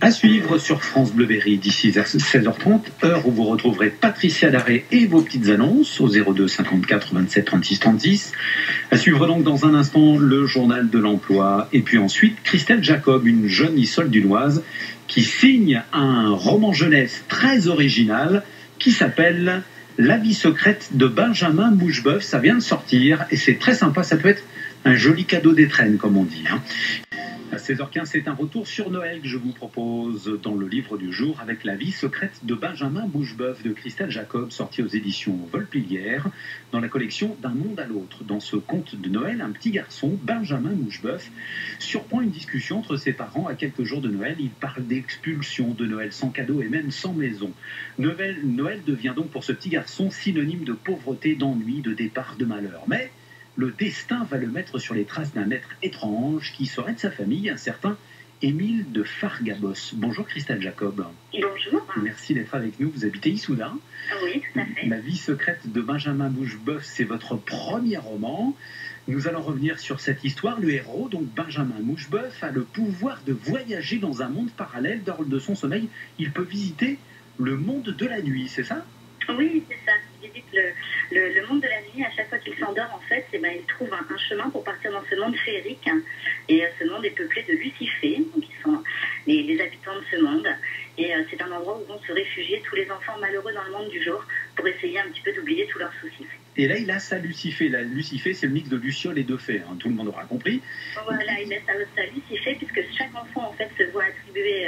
À suivre sur France Bleu Berry d'ici 16h30, heure où vous retrouverez Patricia Daré et vos petites annonces au 02 54 27 36 36. À suivre donc dans un instant le journal de l'emploi et puis ensuite Christelle Jacob, une jeune Issole-Dunoise qui signe un roman jeunesse très original qui s'appelle La vie secrète de Benjamin Moucheboeuf. Ça vient de sortir et c'est très sympa, ça peut être un joli cadeau d'étrenne comme on dit. À 16h15, c'est un retour sur Noël que je vous propose dans le livre du jour avec La vie secrète de Benjamin Moucheboeuf de Christelle Jacob, sorti aux éditions Volpilière dans la collection D'un monde à l'autre. Dans ce conte de Noël, un petit garçon, Benjamin Moucheboeuf, surprend une discussion entre ses parents à quelques jours de Noël. Il parle d'expulsion, de Noël sans cadeau et même sans maison. Noël devient donc pour ce petit garçon synonyme de pauvreté, d'ennui, de départ, de malheur. Mais le destin va le mettre sur les traces d'un être étrange qui serait de sa famille, un certain Émile de Fargabos. Bonjour Christelle Jacob. Bonjour. Merci d'être avec nous. Vous habitez Issoudun. Oui, tout à fait. La vie secrète de Benjamin Moucheboeuf, c'est votre premier roman. Nous allons revenir sur cette histoire. Le héros, donc Benjamin Moucheboeuf, a le pouvoir de voyager dans un monde parallèle. Lors de son sommeil, il peut visiter le monde de la nuit, c'est ça? Oui, c'est ça. Il visite le monde de la nuit. À chaque fois qu'il s'endort, en fait, il trouve un chemin pour partir dans ce monde féerique. Et ce monde est peuplé de Lucifées, donc qui sont les habitants de ce monde. Et c'est un endroit où vont se réfugier tous les enfants malheureux dans le monde du jour pour essayer un petit peu d'oublier tous leurs soucis. Et là, il a sa Lucifée. La Lucifée, c'est le mix de Luciole et de Fée. Tout le monde aura compris. Voilà, il a sa Lucifée, puisque chaque enfant, en fait, se voit attribuer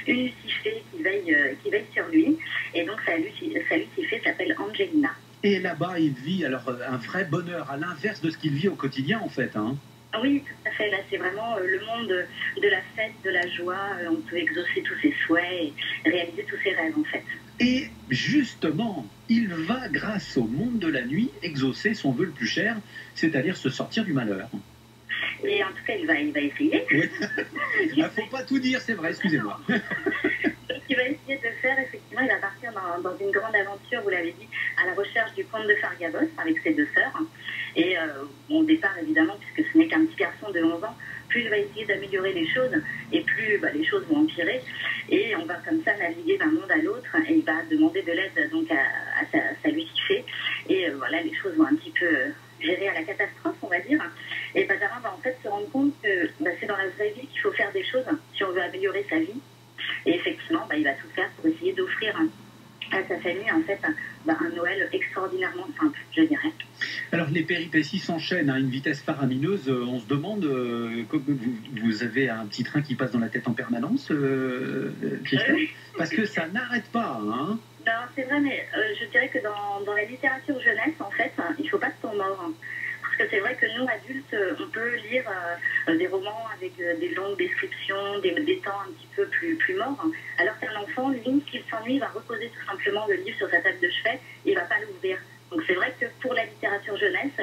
une Lucifée qui veille sur lui. Et donc, sa Lucifée s'appelle Angelina. Et là-bas, il vit alors un vrai bonheur, à l'inverse de ce qu'il vit au quotidien, en fait. Oui, tout à fait. Là, c'est vraiment le monde de la fête, de la joie. On peut exaucer tous ses souhaits et réaliser tous ses rêves, en fait. Et justement, il va, grâce au monde de la nuit, exaucer son vœu le plus cher, c'est-à-dire se sortir du malheur. Et en tout cas, il va essayer. Oui. Il ne faut pas tout dire, c'est vrai, excusez-moi. Donc, il va essayer de faire, effectivement, il va partir dans une grande aventure, vous l'avez dit, à la recherche du comte de Fargabos avec ses deux sœurs. Et au départ, évidemment, puisque ce n'est qu'un petit garçon de 11 ans, plus il va essayer d'améliorer les choses, et plus les choses vont empirer. Et on va comme ça naviguer d'un monde à l'autre, et il va demander de l'aide donc à sa Lucifée. Et voilà, les choses vont un petit peu gérer à la catastrophe, on va dire. Et Benjamin va en fait se rendre compte que c'est dans la vraie vie qu'il faut faire des choses si on veut améliorer sa vie. Et effectivement, il va tout faire pour essayer d'offrir à sa famille en fait un Noël extraordinairement simple, je dirais. Alors les péripéties s'enchaînent à une vitesse faramineuse. On se demande, comme vous avez un petit train qui passe dans la tête en permanence, parce que ça n'arrête pas. Non, c'est vrai, mais je dirais que dans la littérature jeunesse, en fait, il ne faut pas se tomber mort. Parce que c'est vrai que nous, adultes, on peut lire des romans avec des longues descriptions, des temps un petit peu plus morts, alors qu'un enfant, lui, s'il s'ennuie, va reposer tout simplement le livre sur sa table de chevet et ne va pas l'ouvrir. Donc c'est vrai que pour la littérature jeunesse,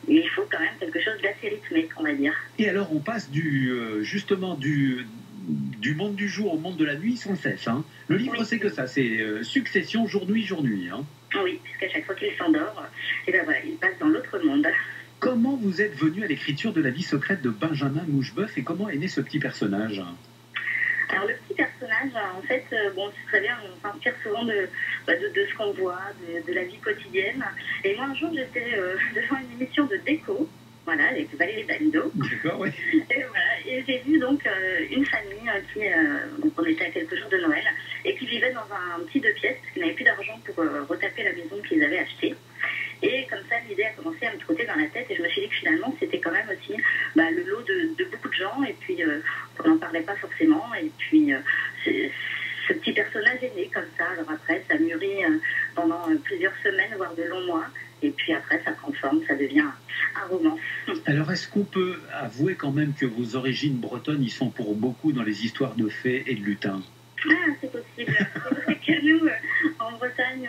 il faut quand même quelque chose d'assez rythmé, on va dire. Et alors on passe justement du monde du jour au monde de la nuit sans cesse. Le livre, c'est que ça, c'est succession jour-nuit, jour-nuit. Oui, puisqu'à chaque fois qu'il s'endort, il passe dans l'autre monde. Comment vous êtes venu à l'écriture de La vie secrète de Benjamin Moucheboeuf et comment est né ce petit personnage? Alors le petit personnage, en fait, c'est très bien, on s'inspire souvent de ce qu'on voit, de la vie quotidienne. Et moi un jour j'étais devant une émission de déco, voilà, avec Valérie Damido. D'accord, oui. Et j'ai vu donc une famille donc on était à quelques jours de Noël, et qui vivait dans un petit 2 pièces, parce qu'ils n'avaient plus d'argent pour retaper la maison qu'ils avaient achetée. Et comme ça, l'idée a commencé à me trotter dans la tête et je me suis dit que finalement, c'était quand même aussi le lot de beaucoup de gens et puis on n'en parlait pas forcément. Et puis, ce petit personnage est né comme ça. Alors après, ça mûrit pendant plusieurs semaines, voire de longs mois. Et puis après, ça prend forme, ça devient un roman. Alors, est-ce qu'on peut avouer quand même que vos origines bretonnes y sont pour beaucoup dans les histoires de fées et de lutins? Ah, c'est possible. C'est vrai que nous, en Bretagne,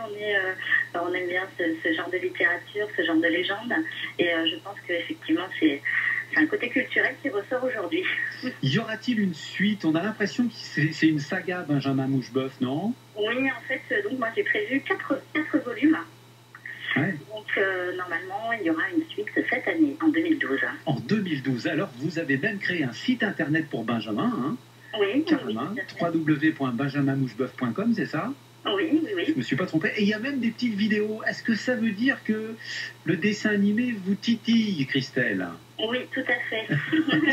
on aime bien ce genre de littérature, ce genre de légende. Et je pense qu'effectivement, c'est un côté culturel qui ressort aujourd'hui. Y aura-t-il une suite? On a l'impression que c'est une saga Benjamin Moucheboeuf, non? Oui, en fait, donc moi j'ai prévu 4 volumes. Ouais. Donc normalement, il y aura une suite cette année, en 2020. 2012. En 2012. Alors, vous avez même créé un site internet pour Benjamin, hein, Oui, carrément, www.benjaminmoucheboeuf.com, c'est ça? oui, oui, Je me suis pas trompé. Et il y a même des petites vidéos. Est-ce que ça veut dire que le dessin animé vous titille, Christelle? oui, tout à fait.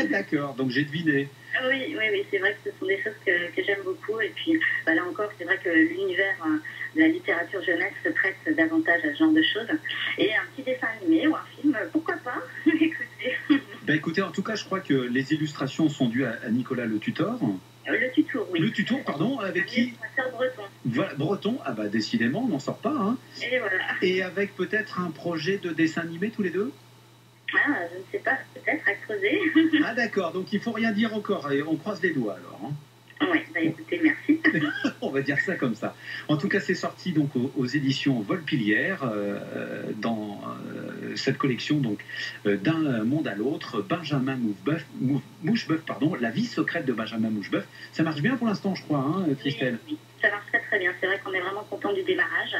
D'accord, donc j'ai deviné. Oui, oui, oui, c'est vrai que ce sont des choses que j'aime beaucoup. Et puis bah, là encore, c'est vrai que l'univers de la littérature jeunesse se prête davantage à ce genre de choses. Et un petit dessin animé ou un film, pourquoi pas? Écoutez. Ben écoutez, en tout cas, je crois que les illustrations sont dues à Nicolas Le Tutor. Le tutour, oui. Le Tutor, pardon, avec qui? Breton. Voilà, Breton. Ah bah décidément, on n'en sort pas. Hein. Et voilà. Et avec peut-être un projet de dessin animé tous les deux? Ah, je ne sais pas, peut-être à creuser. Ah d'accord, donc il faut rien dire encore. Et on croise les doigts alors. Hein. Oui, bah écoutez, merci. On va dire ça comme ça. En tout cas, c'est sorti donc aux éditions Volpilière dans cette collection donc d'un monde à l'autre, Benjamin Moucheboeuf, pardon, la vie secrète de Benjamin Moucheboeuf. Ça marche bien pour l'instant, je crois, hein, Christelle. Oui, ça marche très très bien. C'est vrai qu'on est vraiment content du démarrage.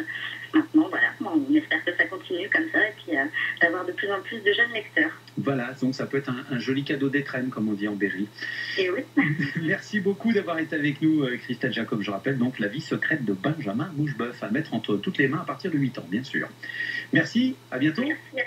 Maintenant, voilà, on espère que ça continue comme ça et puis d'avoir de plus en plus de jeunes lecteurs. Voilà, donc ça peut être un joli cadeau d'étrenne, comme on dit en Berry. Et oui. Merci beaucoup d'avoir été avec nous, Christelle Jacob. Je rappelle donc la vie secrète de Benjamin Moucheboeuf à mettre entre toutes les mains à partir de 8 ans, bien sûr. Merci, à bientôt. Merci.